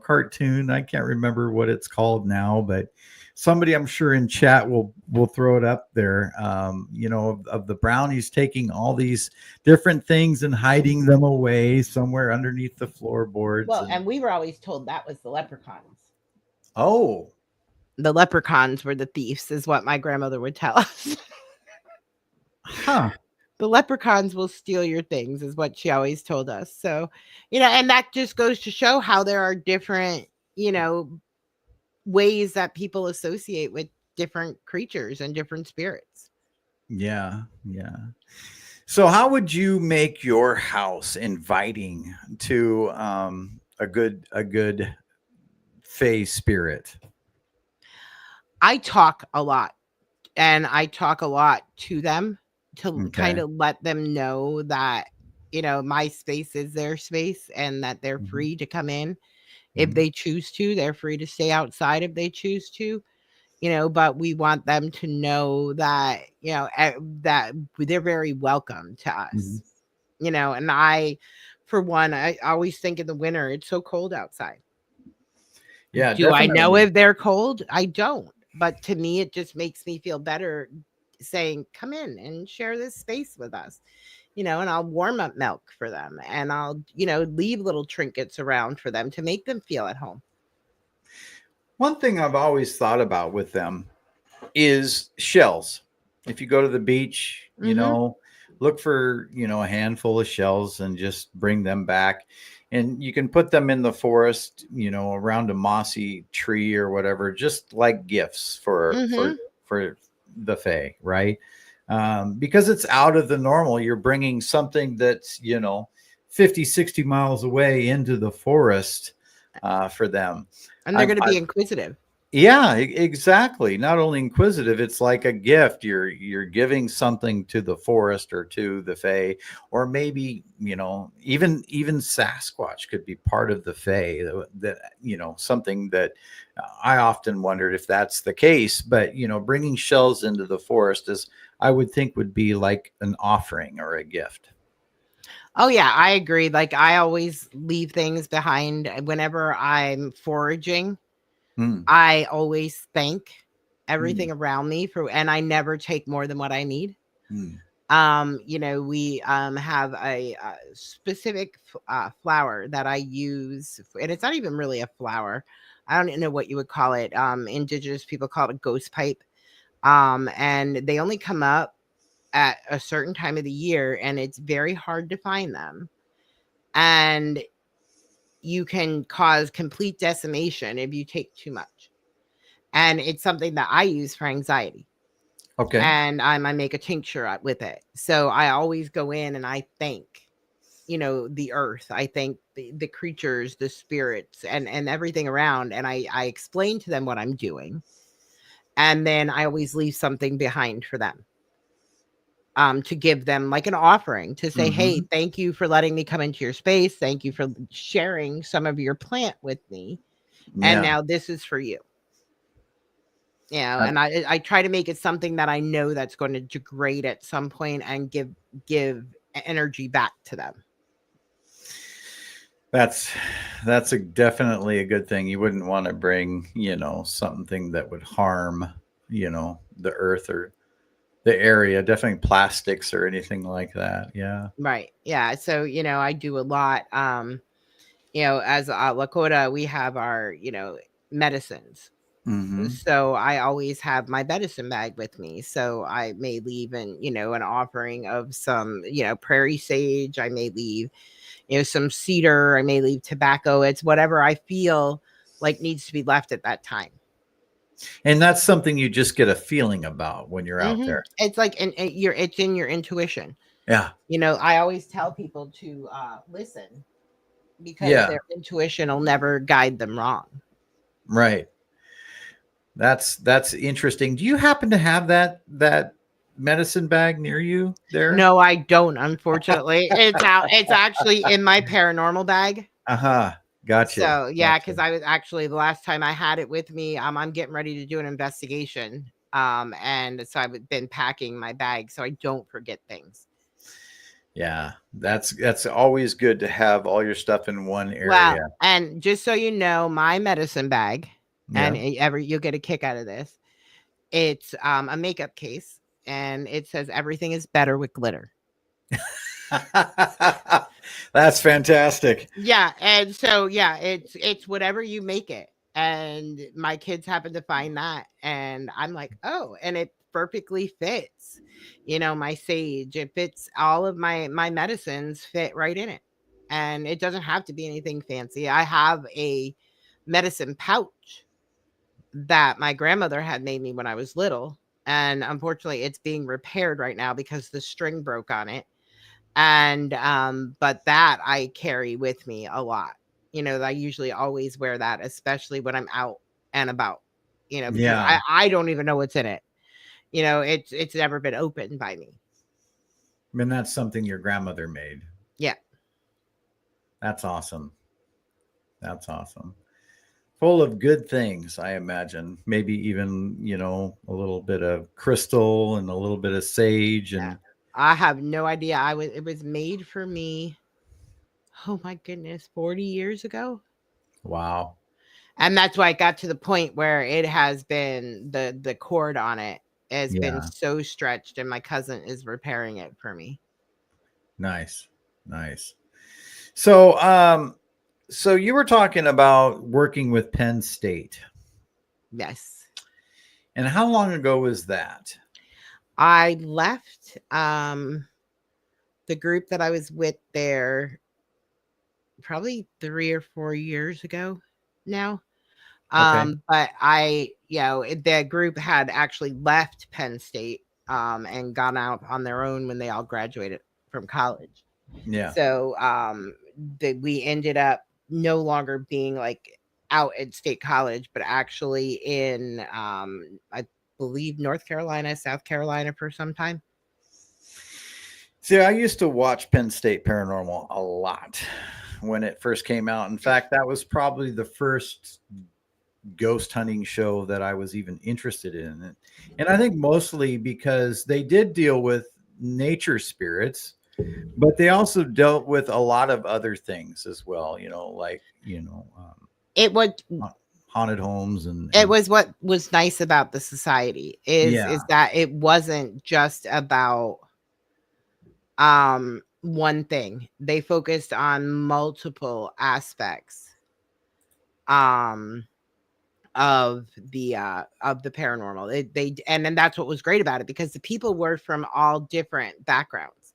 cartoon. I can't remember what it's called now, but somebody I'm sure in chat will throw it up there. Of the brownies taking all these different things and hiding them away somewhere underneath the floorboards. Well, And and we were always told that was the leprechauns. oh, The leprechauns were the thieves, is what my grandmother would tell us. huh. The leprechauns will steal your things, is what she always told us. So, and that just goes to show how there are different, you know, ways that people associate with different creatures and different spirits. Yeah, yeah. So how would you make your house inviting to a good face spirit? I talk a lot and I talk a lot to them to kind Okay. of let them know that, my space is their space and that they're Mhm, free to come in if mhm, they choose to. They're free to stay outside if they choose to. But we want them to know that, that they're very welcome to mhm. us. And for one, I always think in the winter, it's so cold outside. Yeah, Do I know definitely. if they're cold? I don't. But to me, it just makes me feel better saying, come in and share this space with us, and I'll warm up milk for them and I'll, leave little trinkets around for them to make them feel at home. One thing I've always thought about with them is shells. If you go to the beach, Hmm. look for, a handful of shells and just bring them back. And you can put them in the forest, around a mossy tree or whatever, just like gifts Hmm. for the fae, right? Because it's out of the normal. You're bringing something that's, 50, 60 miles away into the forest for them. And they're I've, going to be inquisitive. yeah, exactly. Not only inquisitive, it's like a gift. You're giving something to the forest or to the fae, or maybe even Sasquatch could be part of the fae. That something that I often wondered if that's the case. But bringing shells into the forest is, I would think, would be like an offering or a gift. Oh yeah, I agree. Like I always leave things behind whenever I'm foraging. Hmm. I always thank Hmm. everything around me for, and I never take more than what I need. Hmm. We have a specific flower that I use, and it's not even really a flower. I don't know what you would call it. Indigenous people call it a ghost pipe. And they only come up at a certain time of the year, and it's very hard to find them. And you can cause complete decimation if you take too much. And it's something that I use for anxiety. Okay. And I make a tincture with it. So I always go in and I thank, the earth. I thank the creatures, the spirits, and everything around. And I explain to them what I'm doing. And then I always leave something behind for them. To give them like an offering to say, hey, Mm-hmm. thank you for letting me come into your space. Thank you for sharing some of your plant with me. And Yeah. now this is for you. Uh, And I try to make it something that I know that's going to degrade at some point and give energy back to them. that's definitely a good thing. You wouldn't want to bring, something that would harm, the earth or the area. Definitely plastics or anything like that. Yeah. Right. Yeah. So, I do a lot. As a Lakota, we have our, medicines. Mm-hmm. So I always have my medicine bag with me. So I may leave an offering of some, prairie sage. I may leave, some cedar. I may leave tobacco. It's whatever I feel like needs to be left at that time. And that's something you just get a feeling about when you're out there. It's like, it's in your intuition. Yeah. I always tell people to listen, because Yeah. their intuition will never guide them wrong. Right. That's interesting. Do you happen to have that medicine bag near you there? No, I don't, unfortunately. It's out. It's actually in my paranormal bag. Uh-huh. Gotcha. So yeah, Gotcha. because I was actually, the last time I had it with me, I'm getting ready to do an investigation. And so I've been packing my bag so I don't forget things. Yeah. That's always good to have all your stuff in one Well, area. and just so you know, my medicine bag, and Yeah. you'll get a kick out of this. It's a makeup case, and it says everything is better with glitter. That's fantastic. Yeah, and so yeah, it's whatever you make it. And my kids happen to find that, and I'm like, "Oh," and it perfectly fits. My sage, it fits, all of my medicines fit right in it. And it doesn't have to be anything fancy. I have a medicine pouch that my grandmother had made me when I was little, and unfortunately it's being repaired right now because the string broke on it. And but that I carry with me a lot. I usually always wear that, especially when I'm out and about, because Yeah. I don't even know what's in it. It's never been opened by me. I mean, that's something your grandmother made. Yeah. That's awesome. That's awesome. Full of good things, I imagine. Maybe even, a little bit of crystal and a little bit of sage Yeah. and I have no idea. It was made for me. Oh my goodness, 40 years ago. wow. And that's why it got to the point where it has been, the cord on it has been Yeah. so stretched, and my cousin is repairing it for me. Nice. Nice. So, so you were talking about working with Penn State. Yes. And how long ago was that? I left the group that I was with there probably 3 or 4 years ago now. Okay. But the group had actually left Penn State and gone out on their own when they all graduated from college. Yeah. So we ended up no longer being like out at State College, but actually in I believe North Carolina, South Carolina for some time. See, I used to watch Penn State Paranormal a lot when it first came out. In fact, that was probably the first ghost hunting show that I was even interested in. And I think mostly because they did deal with nature spirits, but they also dealt with a lot of other things as well, like, It was haunted homes and, it was what was nice about the society is yeah, is that it wasn't just about one thing. They focused on multiple aspects um of the paranormal. And then that's what was great about it, because the people were from all different backgrounds.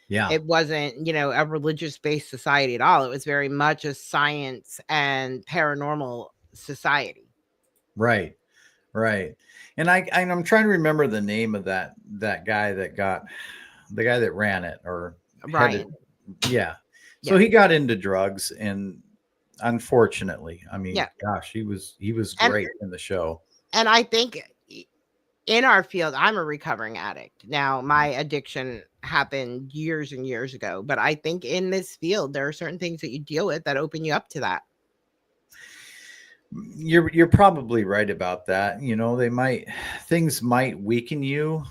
Yeah. It wasn't, a religious based society at all. It was very much a science and paranormal society. Right. Right. And I'm trying to remember the name of that guy that got the guy that ran it or headed. Ryan. Yeah. So Yeah. he got into drugs, and unfortunately, I mean, Yeah. gosh, he was And great in the show. I think in our field, I'm a recovering addict. Now, my addiction happened years and years ago, but I think in this field there are certain things that you deal with that open you up to that. You're probably right about that. Things might weaken you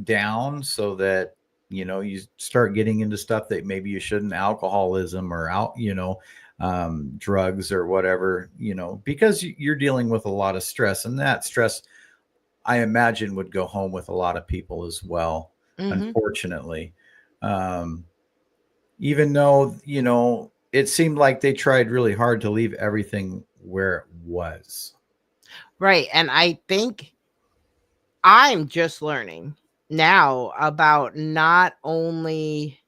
down so that you start getting into stuff that maybe you shouldn't, alcoholism or drugs or whatever, because you're dealing with a lot of stress, and that stress, I imagine, would go home with a lot of people as well, Mhm. unfortunately. um, Even though it seemed like they tried really hard to leave everything where it was. Right, and I think I'm just learning now about not only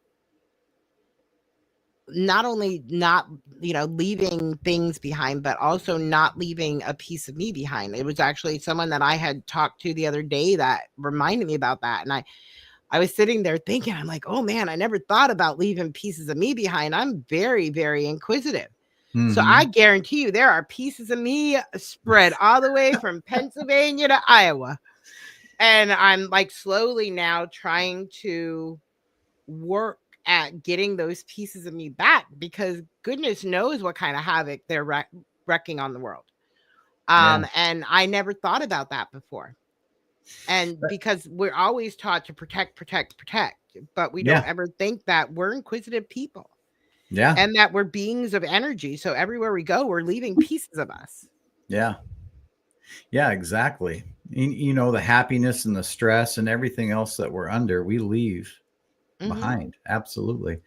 not leaving things behind, but also not leaving a piece of me behind. It was actually someone that I had talked to the other day that reminded me about that, and I was sitting there thinking, I'm like, oh man, I never thought about leaving pieces of me behind. I'm very, very inquisitive. So I Hmm. guarantee you there are pieces of me spread all the way from Pennsylvania to Iowa. And I'm like slowly now trying to work at getting those pieces of me back, because goodness knows what kind of havoc they're wrecking on the world. Yeah. And I never thought about that before. And But- because we're always taught to protect, protect, protect, but we don't yeah. ever think that we're inquisitive people Yeah. and that we're beings of energy. So everywhere we go, we're leaving pieces of us. Yeah. Yeah, exactly. The happiness and the stress and everything else that we're under, we leave Hmm. behind. Absolutely.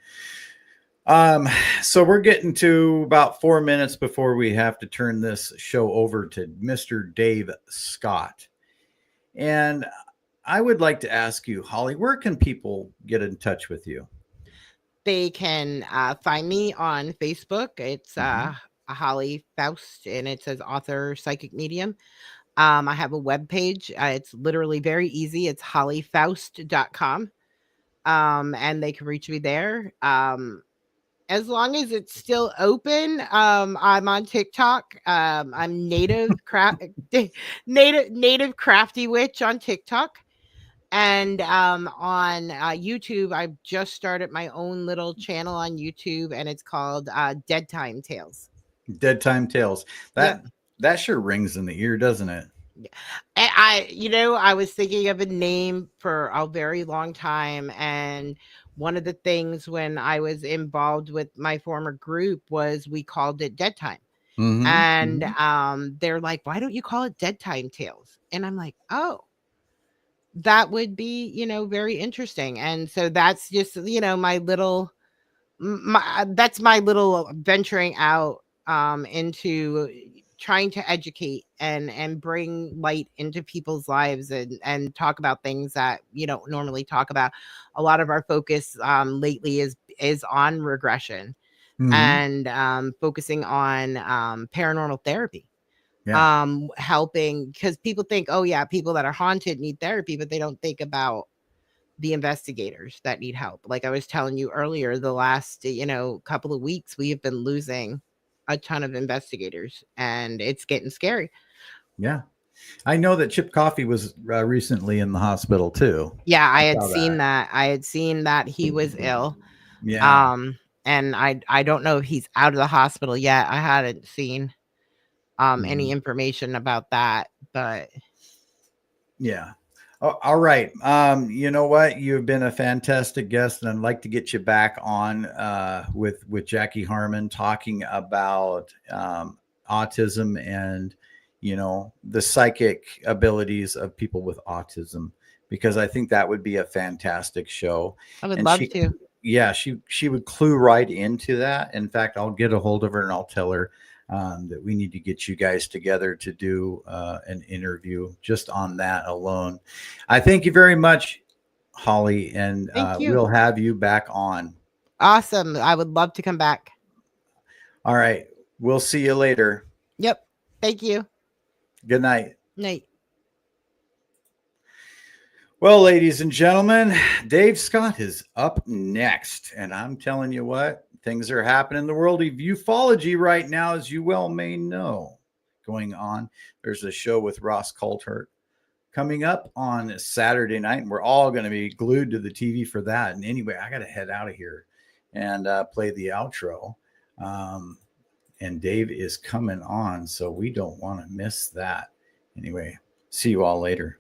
Um, so we're getting to about 4 minutes before we have to turn this show over to Mr. Dave Scott. And I would like to ask you, Holly, where can people get in touch with you? They can find me on Facebook. It's Hmm. Holly Faust, and it says author psychic medium. I have a web page. It's literally very easy. It's hollyfaust.com. And they can reach me there. As long as it's still open, I'm on TikTok. I'm native crafty witch on TikTok. And on YouTube, I've just started my own little channel on YouTube, and it's called Dead Time Tales. Dead Time Tales. Yep. That sure rings in the ear, doesn't it? Yeah. I was thinking of a name for a very long time, and one of the things when I was involved with my former group was we called it Dead Time. Hmm. And Hmm. they're like, "Why don't you call it Dead Time Tales?" And I'm like, "Oh, that would be, very interesting." And so that's just, my little that's my little venturing out into trying to educate and bring light into people's lives, and talk about things that you don't normally talk about. A lot of our focus lately is on regression, Hmm. and focusing on paranormal therapy, Yeah. helping, because people think, oh yeah, people that are haunted need therapy, but they don't think about the investigators that need help. Like I was telling you earlier, the last, couple of weeks, we have been losing a ton of investigators, and it's getting scary. Yeah. I know that Chip Coffey was recently in the hospital too. Yeah, I I had saw seen that. that. I had seen that he was ill. Yeah. Um, and I don't know if he's out of the hospital yet. I hadn't seen any Mhm. information about that, but Yeah. All right. You know what? You've been a fantastic guest, and I'd like to get you back on with Jackie Harmon talking about autism and the psychic abilities of people with autism, because I think that would be a fantastic show. I would And love to. yeah, she would clue right into that. In fact, I'll get a hold of her and I'll tell her that we need to get you guys together to do an interview just on that alone. I thank you very much, Holly, and Thank you. we'll have you back on. Awesome. I would love to come back. All right. We'll see you later. Yep. Thank you. Good night. Night. Well, ladies and gentlemen, Dave Scott is up next. And I'm telling you what, things are happening in the world of ufology right now, as you well may know, going on. There's a show with Ross Coulthart coming up on Saturday night, and we're all going to be glued to the TV for that. And anyway, I got to head out of here and play the outro. And Dave is coming on, so we don't want to miss that. Anyway, see you all later.